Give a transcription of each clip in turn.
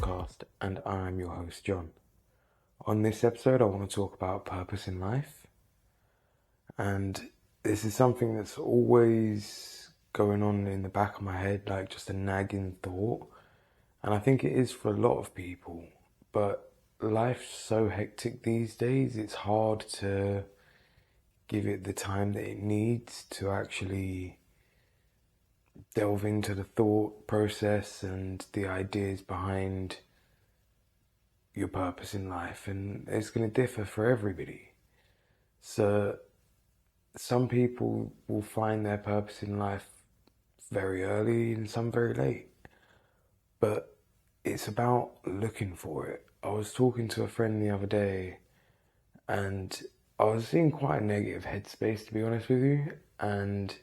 podcast, and I'm your host, John. On this episode, I want to talk about purpose in life, and this is something that's always going on in the back of my head, like just a nagging thought, and I think it is for a lot of people, but life's so hectic these days, it's hard to give it the time that it needs to actually delve into the thought process and the ideas behind your purpose in life, and it's going to differ for everybody. So some people will find their purpose in life very early and some very late, but it's about looking for it. I was talking to a friend the other day and I was in quite a negative headspace, to be honest with you, and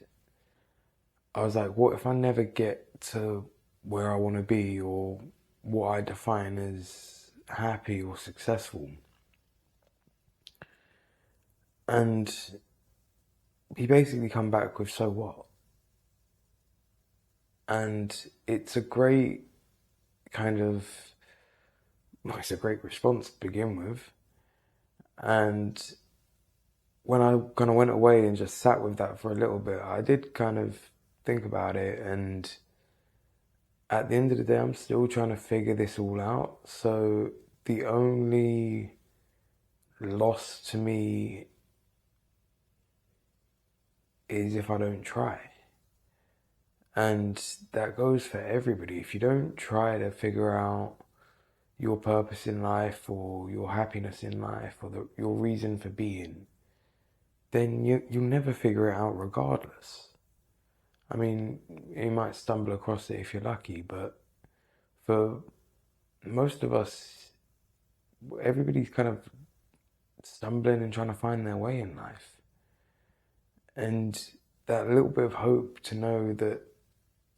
I was like, what if I never get to where I want to be, or what I define as happy or successful? And he basically come back with, so what? And it's a great it's a great response to begin with. And when I kind of went away and just sat with that for a little bit, I did kind of think about it, and at the end of the day, I'm still trying to figure this all out. So the only loss to me is if I don't try. And that goes for everybody. If you don't try to figure out your purpose in life or your happiness in life or your reason for being, then you'll never figure it out regardless. I mean, you might stumble across it if you're lucky, but for most of us, everybody's kind of stumbling and trying to find their way in life. And that little bit of hope to know that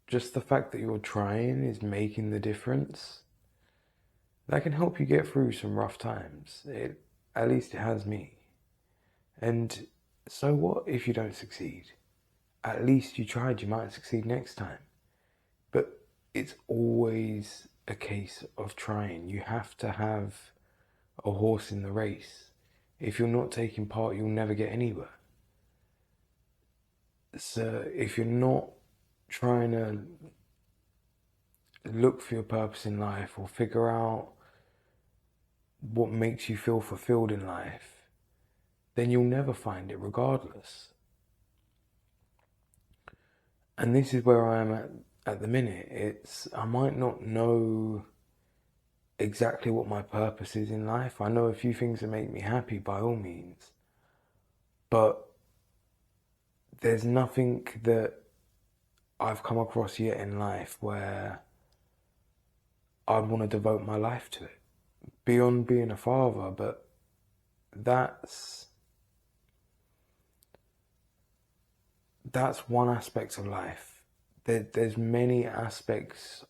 just the fact that you're trying is making the difference, that can help you get through some rough times. At least it has me. And so what if you don't succeed? At least you tried, you might succeed next time. But it's always a case of trying. You have to have a horse in the race. If you're not taking part, you'll never get anywhere. So if you're not trying to look for your purpose in life or figure out what makes you feel fulfilled in life, then you'll never find it regardless. And this is where I am at the minute. I might not know exactly what my purpose is in life. I know a few things that make me happy, by all means. But there's nothing that I've come across yet in life where I'd want to devote my life to it. Beyond being a father, but that's one aspect of life. There's many aspects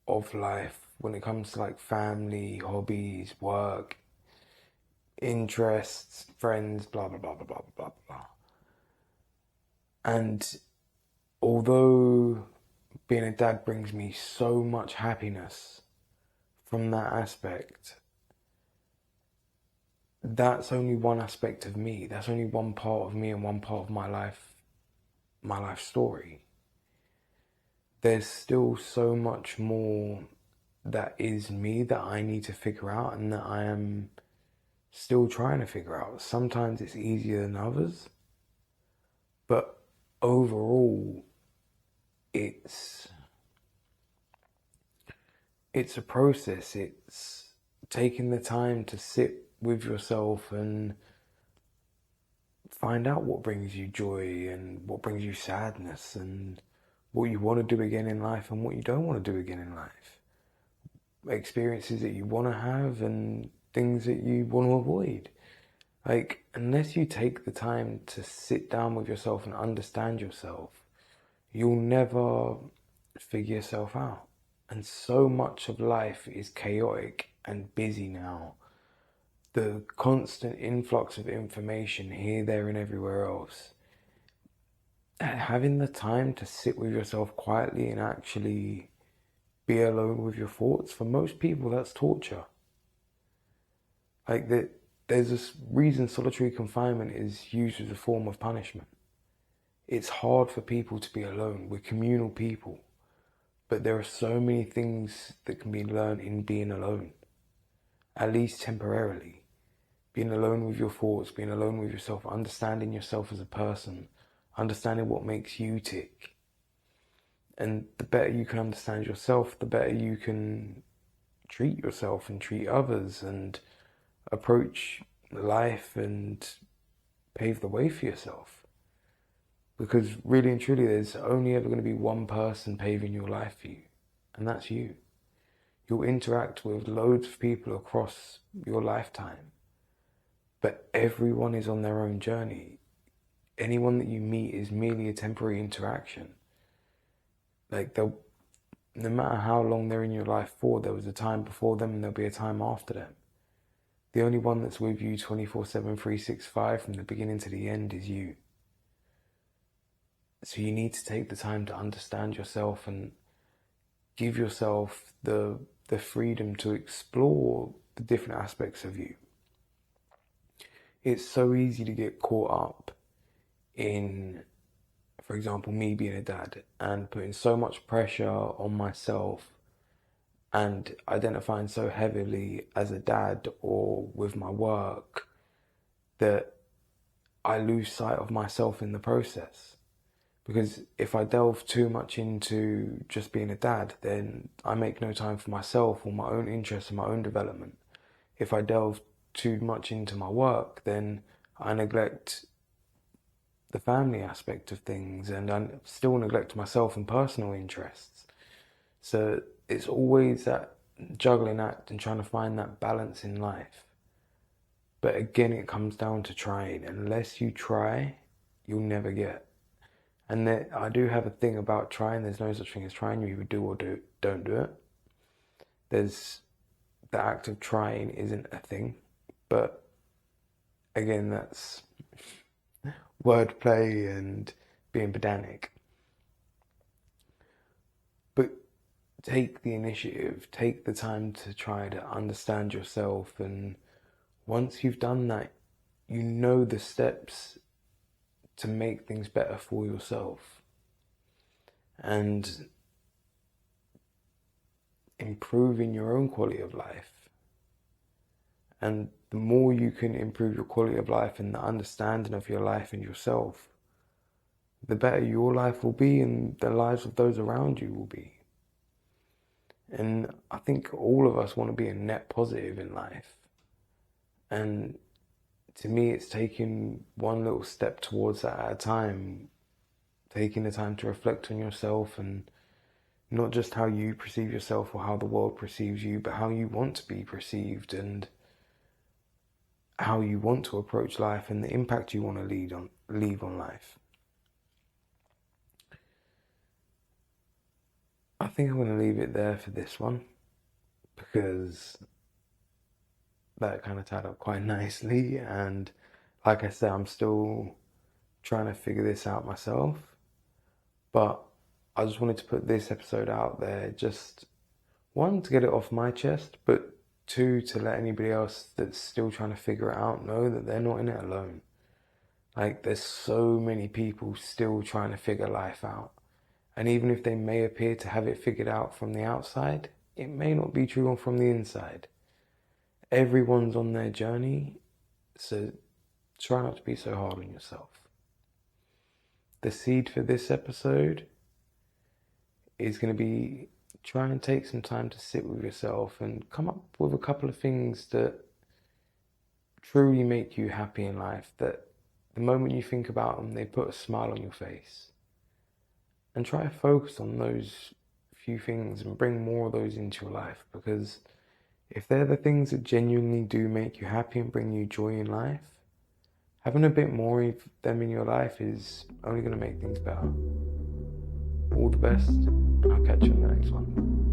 of life when it comes to like family, hobbies, work, interests, friends, blah, blah, blah, blah, blah, blah, blah. And although being a dad brings me so much happiness from that aspect, that's only one aspect of me. That's only one part of me and one part of my life story. There's still so much more that is me that I need to figure out and that I am still trying to figure out. Sometimes it's easier than others, but overall it's a process. It's taking the time to sit with yourself and find out what brings you joy and what brings you sadness and what you want to do again in life and what you don't want to do again in life. Experiences that you want to have and things that you want to avoid. Like, unless you take the time to sit down with yourself and understand yourself, you'll never figure yourself out. And so much of life is chaotic and busy now. The constant influx of information here, there, and everywhere else. Having the time to sit with yourself quietly and actually be alone with your thoughts, for most people that's torture. Like there's this reason solitary confinement is used as a form of punishment. It's hard for people to be alone. We're communal people. But there are so many things that can be learned in being alone, at least temporarily. Being alone with your thoughts, being alone with yourself, understanding yourself as a person, understanding what makes you tick. And the better you can understand yourself, the better you can treat yourself and treat others and approach life and pave the way for yourself. Because really and truly, there's only ever going to be one person paving your life for you, and that's you. You'll interact with loads of people across your lifetime, but everyone is on their own journey. Anyone that you meet is merely a temporary interaction. Like, no matter how long they're in your life for, there was a time before them and there'll be a time after them. The only one that's with you 24/7, 365 from the beginning to the end is you. So you need to take the time to understand yourself and give yourself the freedom to explore the different aspects of you. It's so easy to get caught up in, for example, me being a dad and putting so much pressure on myself and identifying so heavily as a dad or with my work that I lose sight of myself in the process. Because if I delve too much into just being a dad, then I make no time for myself or my own interests and my own development. If I delve too much into my work, then I neglect the family aspect of things and I still neglect myself and personal interests. So it's always that juggling act and trying to find that balance in life. But again, it comes down to trying. Unless you try, you'll never get. And I do have a thing about trying. There's no such thing as trying. You either do or don't do it. There's the act of trying isn't a thing. But again, that's wordplay and being pedantic. But take the initiative. Take the time to try to understand yourself. And once you've done that, you know the steps to make things better for yourself and improving your own quality of life. And the more you can improve your quality of life and the understanding of your life and yourself, the better your life will be and the lives of those around you will be. And I think all of us want to be a net positive in life. And to me, it's taking one little step towards that at a time, taking the time to reflect on yourself and not just how you perceive yourself or how the world perceives you, but how you want to be perceived and how you want to approach life and the impact you want to leave on life. I think I'm going to leave it there for this one because that kind of tied up quite nicely, and like I said, I'm still trying to figure this out myself, but I just wanted to put this episode out there, just one, to get it off my chest, but two, to let anybody else that's still trying to figure it out know that they're not in it alone. Like, there's so many people still trying to figure life out, and even if they may appear to have it figured out from the outside, it may not be true from the inside. Everyone's on their journey, so try not to be so hard on yourself. The seed for this episode is going to be try and take some time to sit with yourself and come up with a couple of things that truly make you happy in life, that the moment you think about them, they put a smile on your face. And try to focus on those few things and bring more of those into your life, because if they're the things that genuinely do make you happy and bring you joy in life, having a bit more of them in your life is only going to make things better. All the best, and I'll catch you on the next one.